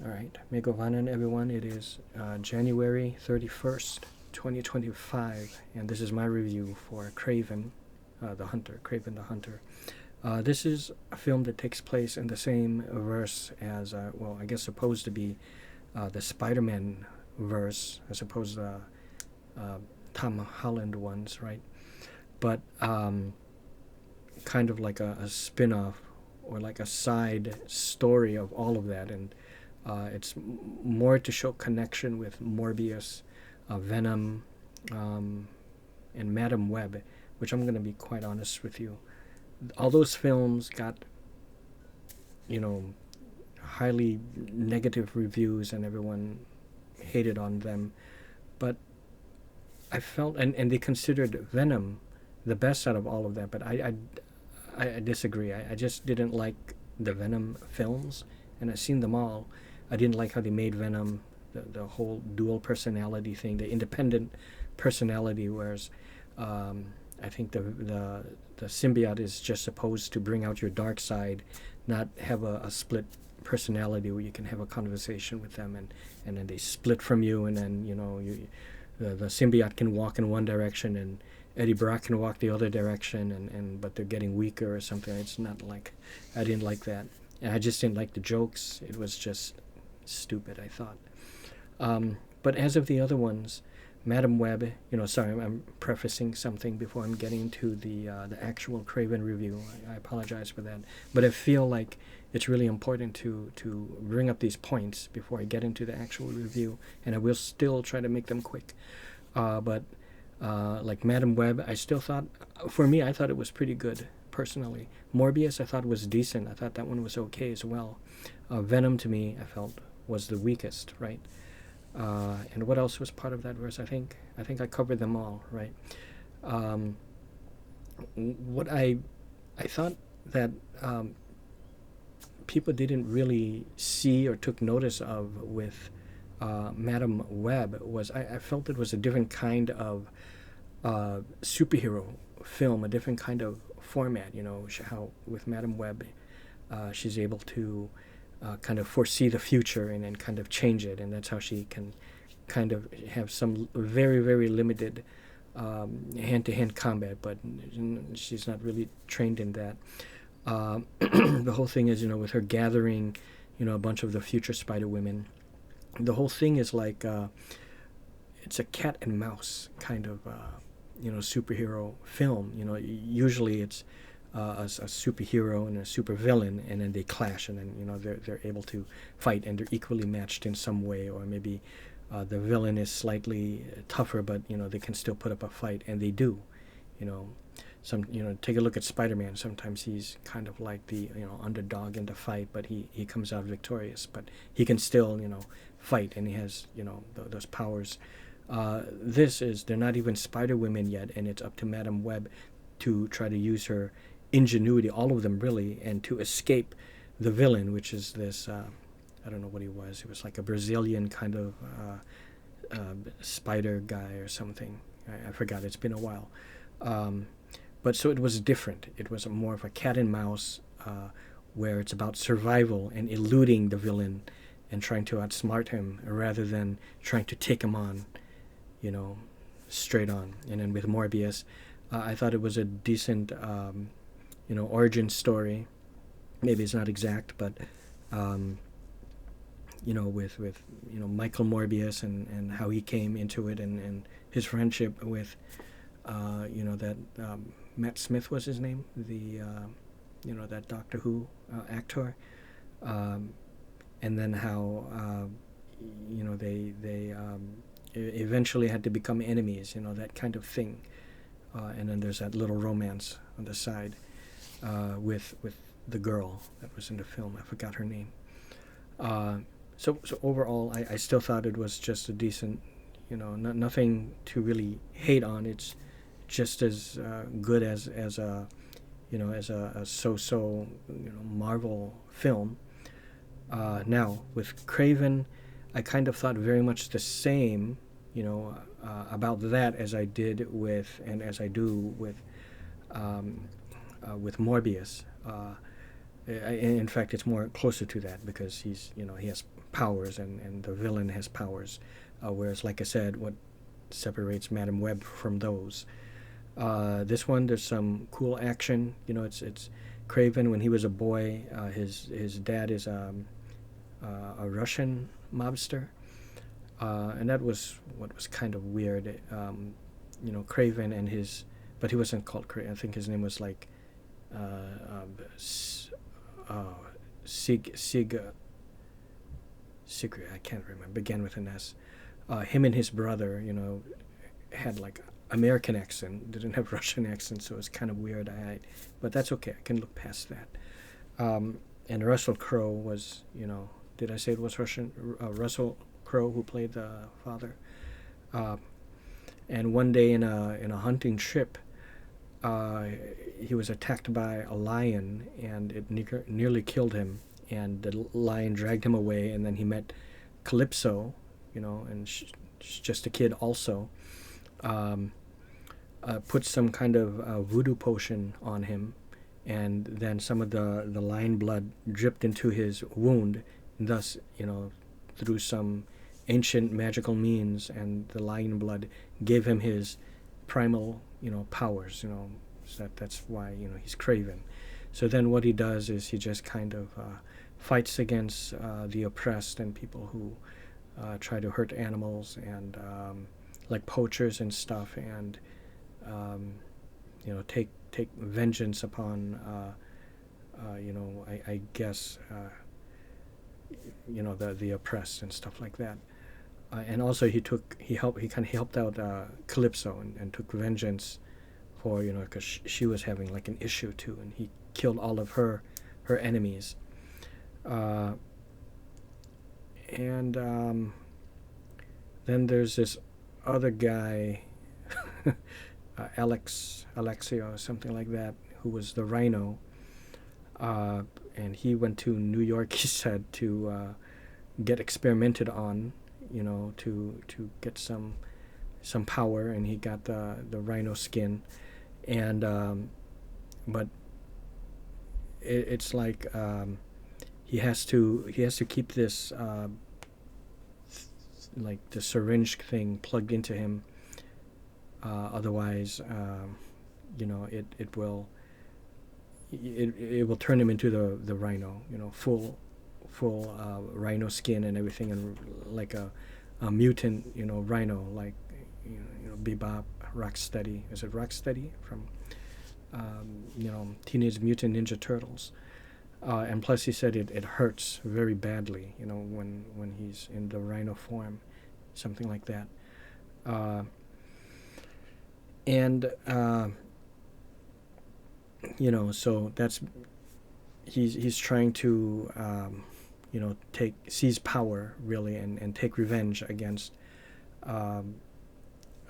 Alright, Megovanen everyone, it is January 31st, 2025, and this is my review for Kraven the Hunter, Kraven the Hunter. This is a film that takes place in the same verse as, well, I guess supposed to be the Spider-Man verse, I suppose the Tom Holland ones, right? But kind of like a spin-off or like a side story of all of that, and it's more to show connection with Morbius, Venom, and Madam Web, which I'm going to be quite honest with you. All those films got, highly negative reviews and everyone hated on them. But I felt, and they considered Venom the best out of all of that, but I disagree. I just didn't like the Venom films, and I've seen them all. I didn't like how they made Venom, the whole dual personality thing, the independent personality, whereas I think the symbiote is just supposed to bring out your dark side, not have a split personality where you can have a conversation with them, and then they split from you, and then the symbiote can walk in one direction and Eddie Brock can walk the other direction, and but they're getting weaker or something. It's not like, I didn't like that, and I just didn't like the jokes. It was just stupid, I thought. But as of the other ones, Madam Web, sorry, I'm prefacing something before I'm getting to the actual Kraven review. I apologize for that, but I feel like it's really important to bring up these points before I get into the actual review, and I will still try to make them quick. But like Madam Web, I still thought, for me, I thought it was pretty good, personally. Morbius, I thought was decent. I thought that one was okay as well. Venom, to me, I felt was the weakest, right? And what else was part of that verse? I think I covered them all, right? What I thought that people didn't really see or took notice of with Madam Web was I felt it was a different kind of superhero film, a different kind of format. How with Madam Web, she's able to kind of foresee the future and then kind of change it, and that's how she can kind of have some very, very limited hand-to-hand combat, but she's not really trained in that. The whole thing is, with her gathering, a bunch of the future Spider-Women, the whole thing is like it's a cat and mouse kind of superhero film. Usually it's a superhero and a supervillain, and then they clash, and then they're able to fight, and they're equally matched in some way, or maybe the villain is slightly tougher, but they can still put up a fight, and they do. Take a look at Spider-Man. Sometimes he's kind of like the underdog in the fight, but he comes out victorious. But he can still fight, and he has those powers. They're not even Spider-Women yet, and it's up to Madam Web to try to use her ingenuity, all of them really, and to escape the villain, which is this I don't know what he was. He was like a Brazilian kind of spider guy or something. I forgot. It's been a while. But so it was different. It was more of a cat and mouse, where it's about survival and eluding the villain and trying to outsmart him rather than trying to take him on, straight on. And then with Morbius, I thought it was a decent, origin story. Maybe it's not exact, but with Michael Morbius and how he came into it, and his friendship with that Matt Smith was his name, the that Doctor Who actor, and then how they eventually had to become enemies, that kind of thing, and then there's that little romance on the side with the girl that was in the film. I forgot her name. So overall, I still thought it was just a decent, nothing to really hate on. It's just as good as a so-so Marvel film. Now with Kraven, I kind of thought very much the same, about that as I did with, and as I do with Morbius. In fact, it's more closer to that because he has powers, and the villain has powers. Whereas, like I said, what separates Madam Web from those. This one, there's some cool action. It's Kraven when he was a boy. His dad is a Russian mobster, and that was what was kind of weird. Kraven and but he wasn't called Kraven. I think his name was like Sig. I can't remember. Began with an S. Him and his brother, had like American accent, didn't have Russian accent, so it's kind of weird. But that's okay. I can look past that. And Russell Crowe was, did I say it was Russian? Russell Crowe, who played the father. And one day in a hunting trip, he was attacked by a lion, and it nearly killed him. And the lion dragged him away, and then he met Calypso, and she's just a kid also. Put some kind of voodoo potion on him, and then some of the lion blood dripped into his wound, and thus, through some ancient magical means, and the lion blood gave him his primal, powers, so that's why, he's Kraven. So then what he does is he just kind of fights against the oppressed and people who try to hurt animals, and like poachers and stuff, and take vengeance upon I guess the oppressed and stuff like that. And also he helped out Calypso, and took vengeance for, because she was having like an issue too, and he killed all of her enemies. And then there's this other guy, Alexio or something like that, who was the Rhino, and he went to New York, he said, to get experimented on, to get some power, and he got the Rhino skin, and but it's like he has to keep this like the syringe thing plugged into him, otherwise it will turn him into the Rhino, full Rhino skin and everything, and like a mutant, Rhino, like Bebop, Rocksteady. Is it Rocksteady from Teenage Mutant Ninja Turtles? And plus, he said it hurts very badly, when he's in the Rhino form, something like that. So that's he's trying to seize power, really, and take revenge against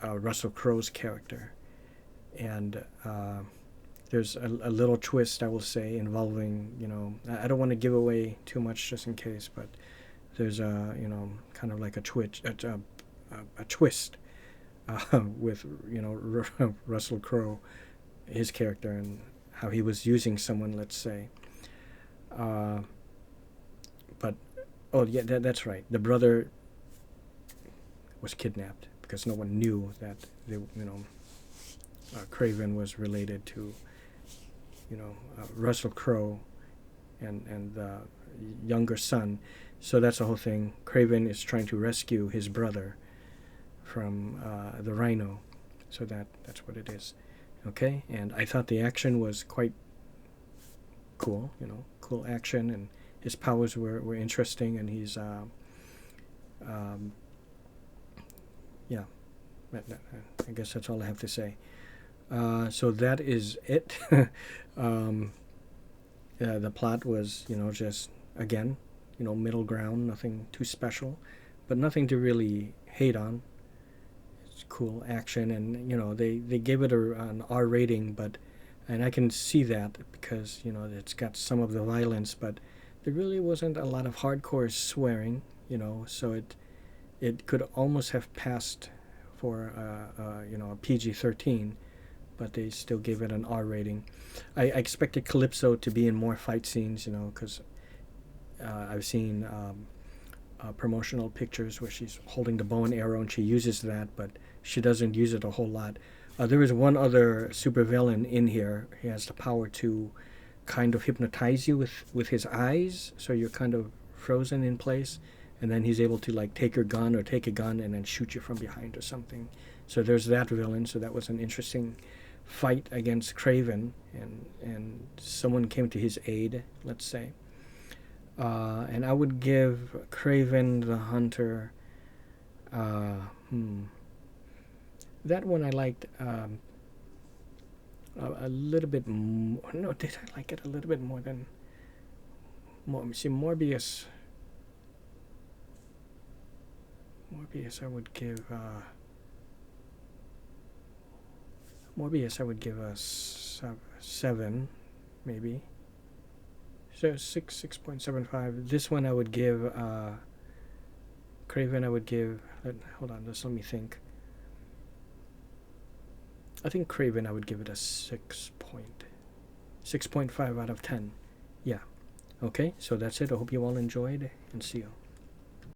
Russell Crowe's character. And there's a little twist, I will say, involving, I don't want to give away too much just in case, but there's kind of like a twist with, Russell Crowe, his character, and how he was using someone, let's say. But, oh yeah, that's right. The brother was kidnapped because no one knew that Kraven was related to, Russell Crowe and the younger son. So that's the whole thing. Kraven is trying to rescue his brother from the Rhino. So that's what it is. Okay, and I thought the action was quite cool, cool action, and his powers were interesting, and he's, yeah, I guess that's all I have to say. So that is it. The plot was, just, again, middle ground, nothing too special, but nothing to really hate on. It's cool action, and, they gave it an R rating, and I can see that because, it's got some of the violence, but there really wasn't a lot of hardcore swearing, so it could almost have passed for, a PG-13, but they still gave it an R rating. I expected Calypso to be in more fight scenes, because I've seen promotional pictures where she's holding the bow and arrow and she uses that, but she doesn't use it a whole lot. There is one other supervillain in here. He has the power to kind of hypnotize you with his eyes, so you're kind of frozen in place, and then he's able to like take your gun or take a gun and then shoot you from behind or something. So there's that villain. So that was an interesting fight against Kraven, and someone came to his aid, let's say. And I would give Kraven the Hunter. That one I liked a little bit more. No, did I like it a little bit more than? See, Morbius. Morbius, I would give. Morbius, I would give a 7, maybe. So 6.75. This one I would give. Kraven, I would give. Hold on, just let me think. I think Kraven, I would give it a 6.5 out of 10. Yeah. Okay, so that's it. I hope you all enjoyed, and see you.